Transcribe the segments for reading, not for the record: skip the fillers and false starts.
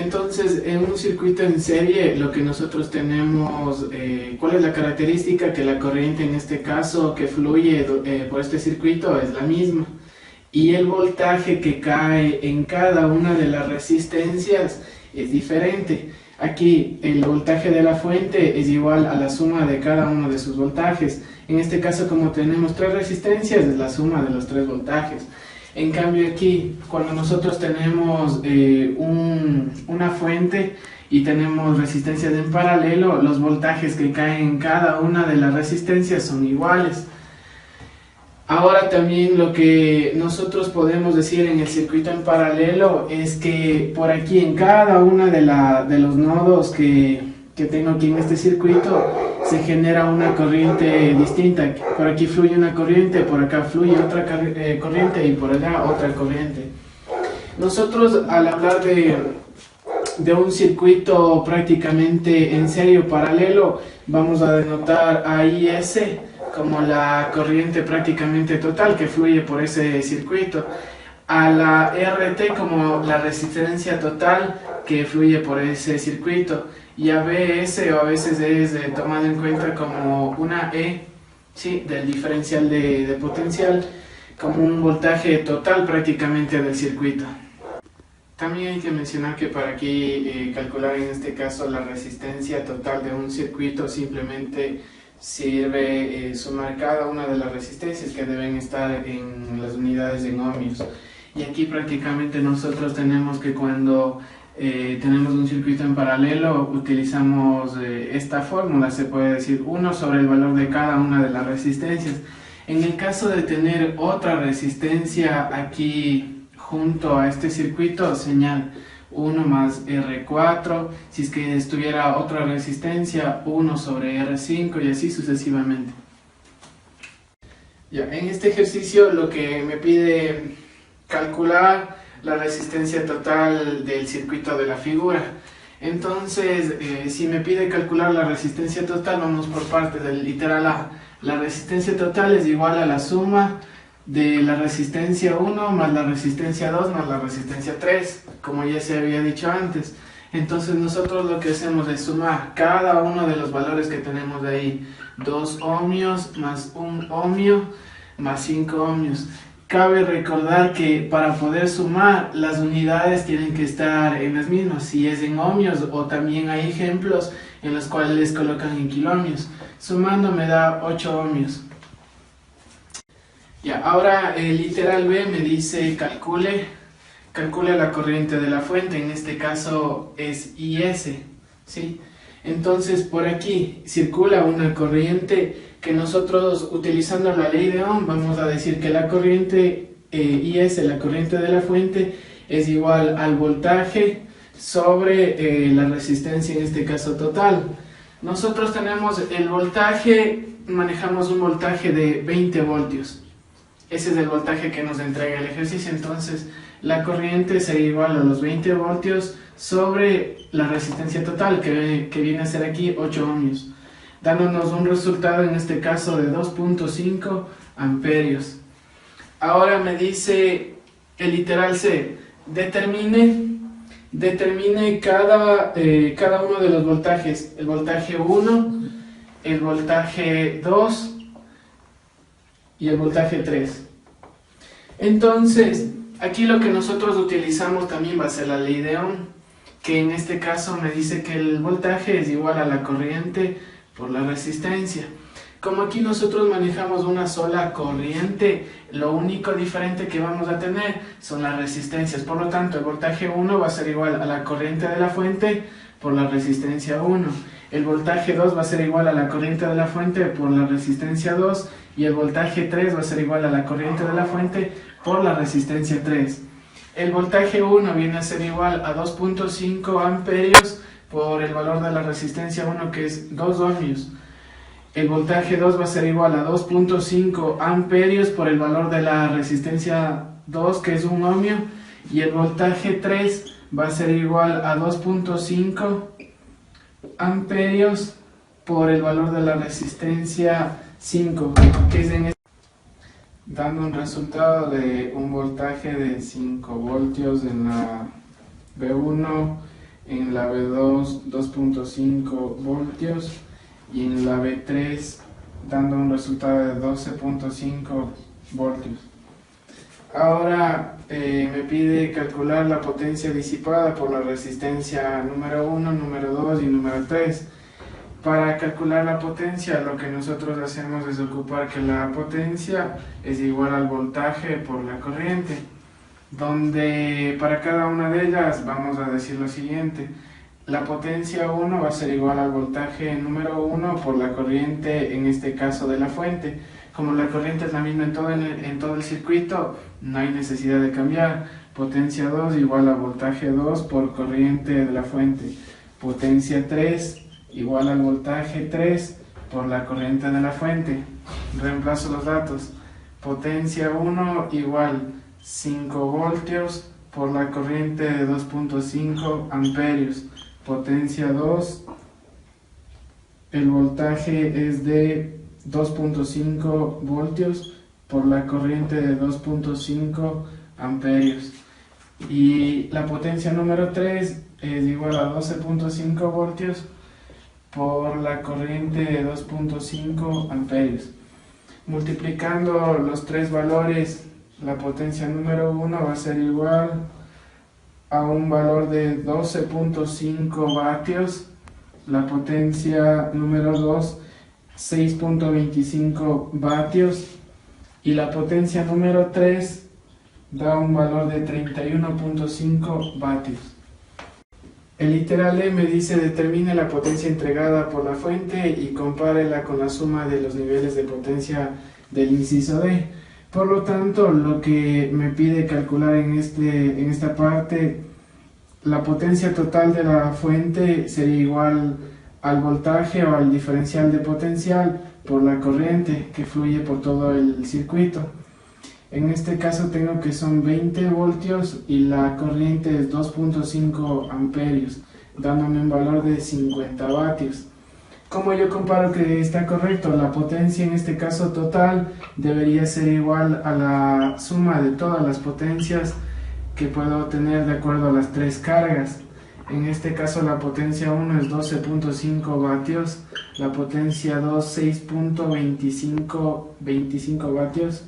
Entonces, en un circuito en serie, lo que nosotros tenemos, ¿cuál es la característica? Que la corriente en este caso que fluye por este circuito es la misma. Y el voltaje que cae en cada una de las resistencias es diferente. Aquí el voltaje de la fuente es igual a la suma de cada uno de sus voltajes. En este caso, como tenemos tres resistencias, es la suma de los tres voltajes. En cambio aquí, cuando nosotros tenemos una fuente y tenemos resistencias en paralelo, los voltajes que caen en cada una de las resistencias son iguales. Ahora también lo que nosotros podemos decir en el circuito en paralelo es que por aquí en cada una de los nodos que tengo aquí en este circuito se genera una corriente distinta. Por aquí fluye una corriente, por acá fluye otra corriente y por allá otra corriente. Nosotros al hablar de un circuito prácticamente en serie paralelo, vamos a denotar a IS como la corriente prácticamente total que fluye por ese circuito, a la RT como la resistencia total que fluye por ese circuito, y a BS o a veces es tomado en cuenta como una E, ¿sí?, del diferencial de potencial, como un voltaje total prácticamente del circuito. También hay que mencionar que para aquí calcular en este caso la resistencia total de un circuito simplemente sirve sumar cada una de las resistencias que deben estar en las unidades en ohmios. Y aquí prácticamente nosotros tenemos que cuando tenemos un circuito en paralelo utilizamos esta fórmula, se puede decir 1 sobre el valor de cada una de las resistencias. En el caso de tener otra resistencia aquí junto a este circuito, señal 1 más R4, si es que estuviera otra resistencia 1 sobre R5 y así sucesivamente. Ya, en este ejercicio lo que me pide calcular la resistencia total del circuito de la figura. Entonces, si me pide calcular la resistencia total, vamos por partes del literal A. La resistencia total es igual a la suma de la resistencia 1 más la resistencia 2 más la resistencia 3, como ya se había dicho antes. Entonces nosotros lo que hacemos es sumar cada uno de los valores que tenemos de ahí, 2 ohmios más 1 ohmio más 5 ohmios. Cabe recordar que para poder sumar las unidades tienen que estar en las mismas, si es en ohmios, o también hay ejemplos en los cuales les colocan en kiloohmios. Sumando me da 8 ohmios. Ya, ahora el literal B me dice calcule la corriente de la fuente, en este caso es IS, ¿sí? Entonces por aquí circula una corriente que nosotros, utilizando la ley de Ohm, vamos a decir que la corriente IS, la corriente de la fuente, es igual al voltaje sobre la resistencia, en este caso total. Nosotros tenemos el voltaje, manejamos un voltaje de 20 voltios. Ese es el voltaje que nos entrega el ejercicio. Entonces la corriente sería igual a los 20 voltios sobre la resistencia total, que viene a ser aquí 8 ohmios, dándonos un resultado en este caso de 2.5 amperios. Ahora me dice el literal C, determine cada uno de los voltajes, el voltaje 1, el voltaje 2 y el voltaje 3. Entonces, aquí lo que nosotros utilizamos también va a ser la ley de Ohm, que en este caso me dice que el voltaje es igual a la corriente por la resistencia. Como aquí nosotros manejamos una sola corriente, lo único diferente que vamos a tener son las resistencias. Por lo tanto, el voltaje 1 va a ser igual a la corriente de la fuente por la resistencia 1. El voltaje 2 va a ser igual a la corriente de la fuente por la resistencia 2. Y el voltaje 3 va a ser igual a la corriente de la fuente por la resistencia 3. El voltaje 1 viene a ser igual a 2.5 amperios por el valor de la resistencia 1, que es 2 ohmios. El voltaje 2 va a ser igual a 2.5 amperios por el valor de la resistencia 2, que es 1 ohmio. Y el voltaje 3 va a ser igual a 2.5 amperios por el valor de la resistencia 5, que es dando un resultado de un voltaje de 5 voltios en la B1 en la B2 2.5 voltios y en la B3 dando un resultado de 12.5 voltios. Ahora me pide calcular la potencia disipada por la resistencia número 1, número 2 y número 3. Para calcular la potencia, lo que nosotros hacemos es ocupar que la potencia es igual al voltaje por la corriente, donde para cada una de ellas vamos a decir lo siguiente: la potencia 1 va a ser igual al voltaje número 1 por la corriente, en este caso de la fuente. Como la corriente es la misma en todo el circuito, no hay necesidad de cambiar. Potencia 2 igual a voltaje 2 por corriente de la fuente. Potencia 3 igual al voltaje 3 por la corriente de la fuente. Reemplazo los datos. Potencia 1 igual 5 voltios por la corriente de 2.5 amperios. Potencia 2, el voltaje es de 2.5 voltios por la corriente de 2.5 amperios. Y la potencia número 3 es igual a 12.5 voltios por la corriente de 2.5 amperios. Multiplicando los tres valores, la potencia número 1 va a ser igual a un valor de 12.5 vatios, la potencia número 2 6.25 vatios y la potencia número 3 da un valor de 31.5 vatios. El literal E me dice: determine la potencia entregada por la fuente y compárela con la suma de los niveles de potencia del inciso D. Por lo tanto, lo que me pide calcular en esta parte, la potencia total de la fuente sería igual al voltaje o al diferencial de potencial por la corriente que fluye por todo el circuito. En este caso tengo que son 20 voltios y la corriente es 2.5 amperios, dándome un valor de 50 vatios. ¿Cómo yo comparo que está correcto? La potencia en este caso total debería ser igual a la suma de todas las potencias que puedo obtener de acuerdo a las tres cargas. En este caso la potencia 1 es 12.5 vatios, la potencia 2 6.25 vatios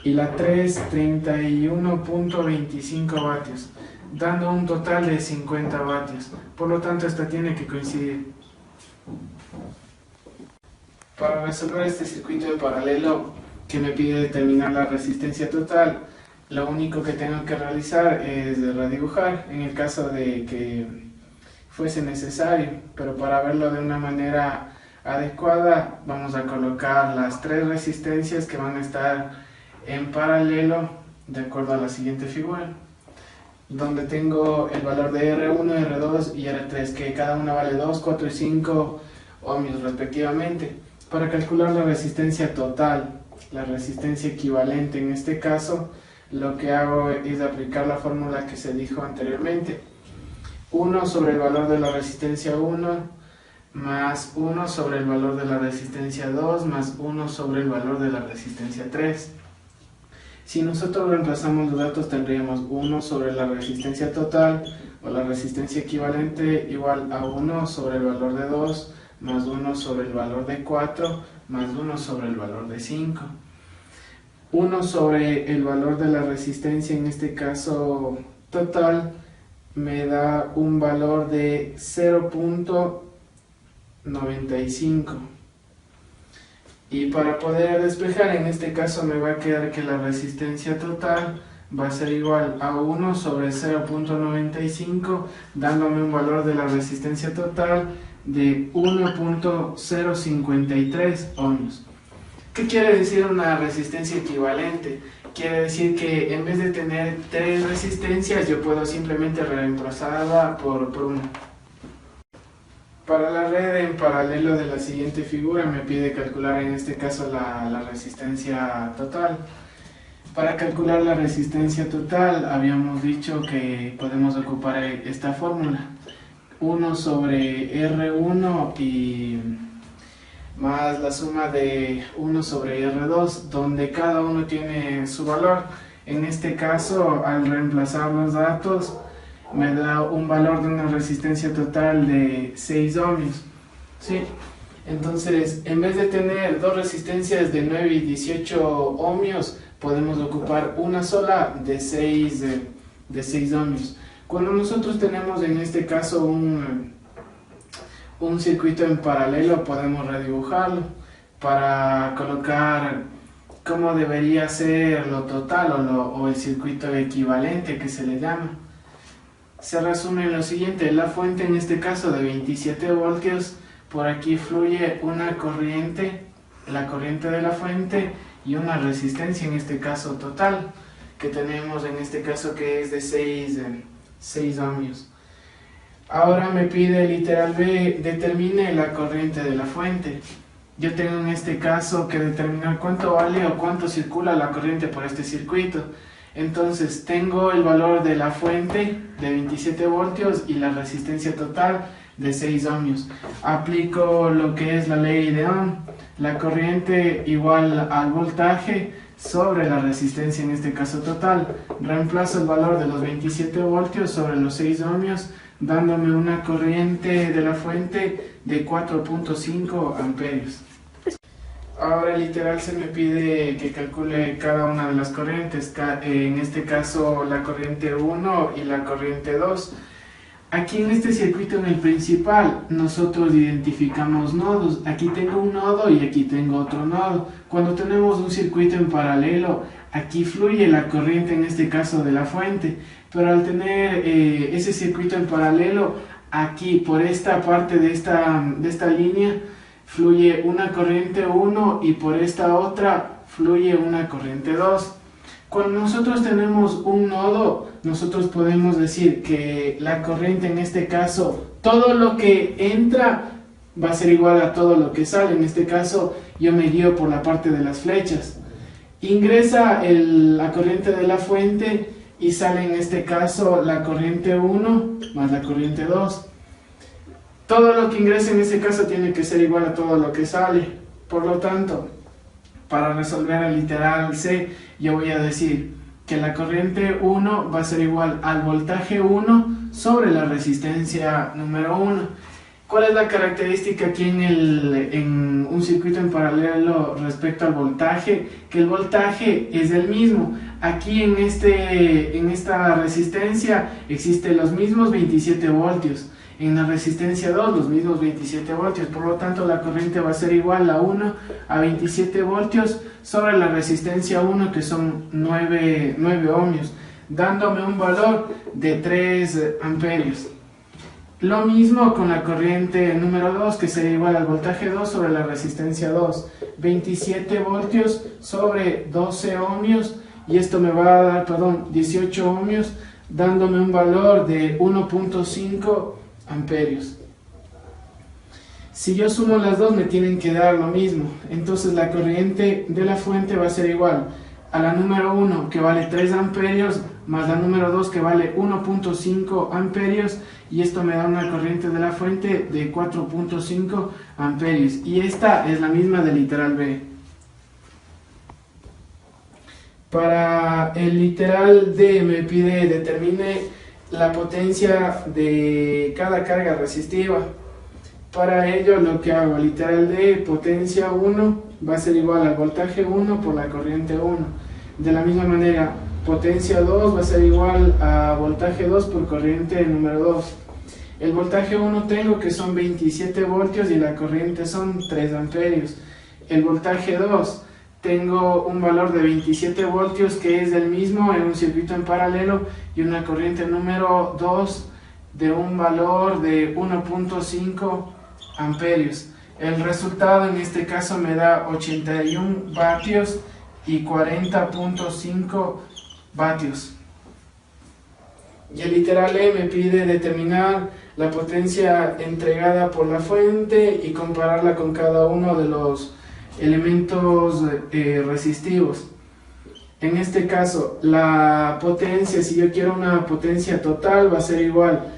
y la 3 31.25 vatios, dando un total de 50 vatios. Por lo tanto, esta tiene que coincidir. Para resolver este circuito de paralelo que me pide determinar la resistencia total, lo único que tengo que realizar es redibujar en el caso de que fuese necesario, pero para verlo de una manera adecuada vamos a colocar las tres resistencias que van a estar en paralelo de acuerdo a la siguiente figura, donde tengo el valor de R1, R2 y R3, que cada una vale 2, 4 y 5 ohmios respectivamente. Para calcular la resistencia total, la resistencia equivalente en este caso, lo que hago es aplicar la fórmula que se dijo anteriormente: 1 sobre el valor de la resistencia 1 más 1 sobre el valor de la resistencia 2 más 1 sobre el valor de la resistencia 3. Si nosotros reemplazamos los datos, tendríamos 1 sobre la resistencia total o la resistencia equivalente igual a 1 sobre el valor de 2 más 1 sobre el valor de 4 más 1 sobre el valor de 5. 1 sobre el valor de la resistencia, en este caso total, me da un valor de 0.95. Y para poder despejar, en este caso me va a quedar que la resistencia total va a ser igual a 1 sobre 0.95, dándome un valor de la resistencia total de 1.053 ohmios. ¿Qué quiere decir una resistencia equivalente? Quiere decir que en vez de tener tres resistencias, yo puedo simplemente reemplazarla por una. Para la red en paralelo de la siguiente figura me pide calcular en este caso la resistencia total. Para calcular la resistencia total habíamos dicho que podemos ocupar esta fórmula: 1 sobre R1 y más la suma de 1 sobre R2, donde cada uno tiene su valor. En este caso, al reemplazar los datos, me da un valor de una resistencia total de 6 ohmios, ¿sí? Entonces, en vez de tener dos resistencias de 9 y 18 ohmios, podemos ocupar una sola de 6 ohmios. Cuando nosotros tenemos en este caso un circuito en paralelo, podemos redibujarlo para colocar cómo debería ser lo total o el circuito equivalente que se le llama. Se resume en lo siguiente: la fuente en este caso de 27 voltios, por aquí fluye una corriente, la corriente de la fuente, y una resistencia en este caso total, que tenemos en este caso que es de 6 ohmios. Ahora me pide el literal B, determine la corriente de la fuente. Yo tengo en este caso que determinar cuánto vale o cuánto circula la corriente por este circuito. Entonces tengo el valor de la fuente de 27 voltios y la resistencia total de 6 ohmios. Aplico lo que es la ley de Ohm, la corriente igual al voltaje sobre la resistencia en este caso total. Reemplazo el valor de los 27 voltios sobre los 6 ohmios, dándome una corriente de la fuente de 4.5 amperios. Ahora literal se me pide que calcule cada una de las corrientes, en este caso la corriente 1 y la corriente 2. Aquí en este circuito, en el principal, nosotros identificamos nodos. Aquí tengo un nodo y aquí tengo otro nodo. Cuando tenemos un circuito en paralelo, aquí fluye la corriente, en este caso de la fuente. Pero al tener ese circuito en paralelo, aquí por esta parte de esta línea, fluye una corriente 1 y por esta otra fluye una corriente 2. Cuando nosotros tenemos un nodo, nosotros podemos decir que la corriente en este caso, todo lo que entra va a ser igual a todo lo que sale. En este caso yo me guío por la parte de las flechas. Ingresa la corriente de la fuente y sale en este caso la corriente 1 más la corriente 2. Todo lo que ingresa en este caso tiene que ser igual a todo lo que sale. Por lo tanto, para resolver el literal C, yo voy a decir que la corriente 1 va a ser igual al voltaje 1 sobre la resistencia número 1. ¿Cuál es la característica aquí en un circuito en paralelo respecto al voltaje? Que el voltaje es el mismo. Aquí en esta resistencia existen los mismos 27 voltios. En la resistencia 2 los mismos 27 voltios, por lo tanto la corriente va a ser igual a 1 a 27 voltios sobre la resistencia 1, que son 9 ohmios, dándome un valor de 3 amperios. Lo mismo con la corriente número 2, que sería igual al voltaje 2 sobre la resistencia 2, 27 voltios sobre 12 ohmios, y esto me va a dar, 18 ohmios, dándome un valor de 1.5 amperios. Si yo sumo las dos me tienen que dar lo mismo. Entonces la corriente de la fuente va a ser igual a la número 1, que vale 3 amperios, más la número 2, que vale 1.5 amperios, y esto me da una corriente de la fuente de 4.5 amperios, y esta es la misma del literal B. Para el literal D me pide determine la potencia de cada carga resistiva. Para ello lo que hago, literal D, potencia 1 va a ser igual al voltaje 1 por la corriente 1. De la misma manera, potencia 2 va a ser igual a voltaje 2 por corriente número 2. El voltaje 1 tengo que son 27 voltios y la corriente son 3 amperios. El voltaje 2 tengo un valor de 27 voltios, que es el mismo en un circuito en paralelo, y una corriente número 2 de un valor de 1.5 amperios. El resultado en este caso me da 81 vatios y 40.5 vatios. Y el literal E me pide determinar la potencia entregada por la fuente y compararla con cada uno de los elementos resistivos. En este caso, la potencia, si yo quiero una potencia total, va a ser igual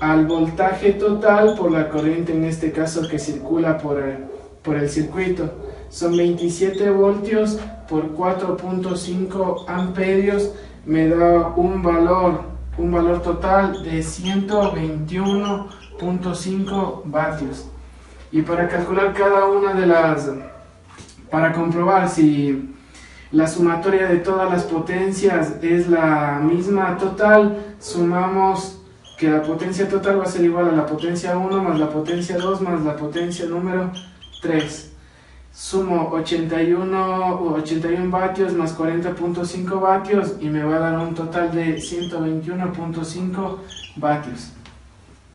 al voltaje total por la corriente, en este caso que circula por el circuito. Son 27 voltios por 4.5 amperios, me da un valor un valor total de 121.5 vatios. Y para calcular cada una de las, para comprobar si la sumatoria de todas las potencias es la misma total, sumamos que la potencia total va a ser igual a la potencia 1 más la potencia 2 más la potencia número 3. Sumo 81 vatios más 40.5 vatios y me va a dar un total de 121.5 vatios.